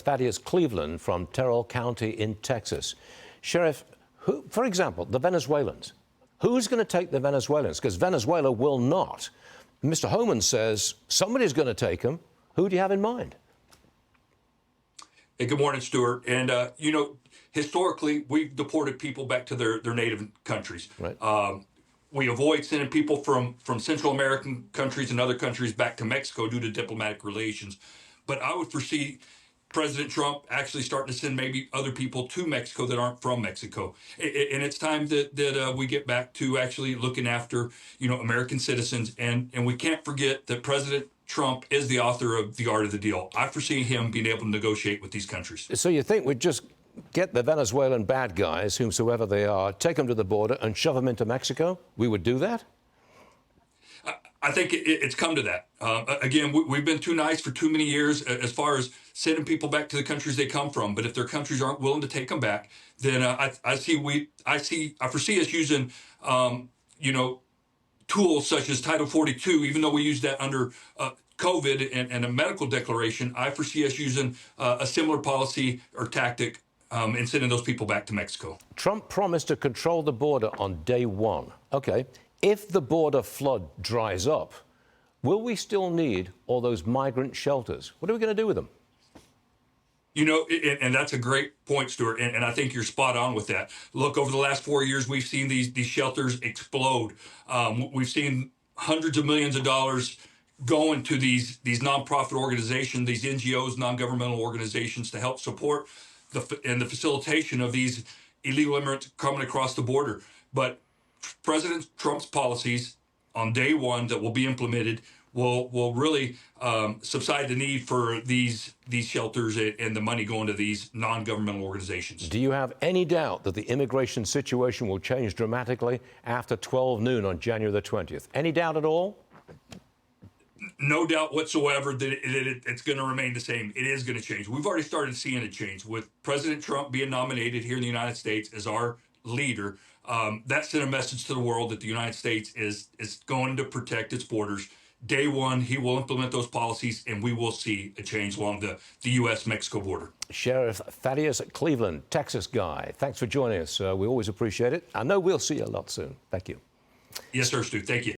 Thaddeus Cleveland from Terrell County in Texas. Sheriff, for example, the Venezuelans. Who's going to take the Venezuelans? Because Venezuela will not. Mr. Homan says somebody's going to take them. Who do you have in mind? Hey, good morning, Stuart. And, historically, we've deported people back to their native countries. Right. We avoid sending people from Central American countries and other countries back to Mexico due to diplomatic relations. But I would foresee President Trump actually starting to send maybe other people to Mexico that aren't from Mexico. And it's time that we get back to actually looking after, American citizens. And we can't forget that President Trump is the author of The Art of the Deal. I foresee him being able to negotiate with these countries. So you think we'd just get the Venezuelan bad guys, whomsoever they are, take them to the border and shove them into Mexico? We would do that? I think it's come to that. Again, we've been too nice for too many years as far as sending people back to the countries they come from. But if their countries aren't willing to take them back, then I foresee us using, tools such as Title 42, even though we use that under COVID and a medical declaration. I foresee us using a similar policy or tactic and sending those people back to Mexico. Trump promised to control the border on day one. Okay. If the border flood dries up, will we still need all those migrant shelters? What are we going to do with them? And that's a great point, Stuart, and I think you're spot on with that. Look, over the last 4 years, we've seen these shelters explode. We've seen hundreds of millions of dollars going to these nonprofit organizations, these NGOs, non-governmental organizations, to help support the facilitation of these illegal immigrants coming across the border. But President Trump's policies on day one that will be implemented will really subside the need for these shelters and the money going to these non-governmental organizations. Do you have any doubt that the immigration situation will change dramatically after 12 noon on January the 20th? Any doubt at all? No doubt whatsoever that it's going to remain the same. It is going to change. We've already started seeing it change with President Trump being nominated here in the United States as our leader. That sent a message to the world that the United States is going to protect its borders. Day one, he will implement those policies, and we will see a change along the U.S.-Mexico border. Sheriff Thaddeus Cleveland, Texas guy, thanks for joining us. We always appreciate it. I know we'll see you a lot soon. Thank you. Yes, sir, Stu. Thank you.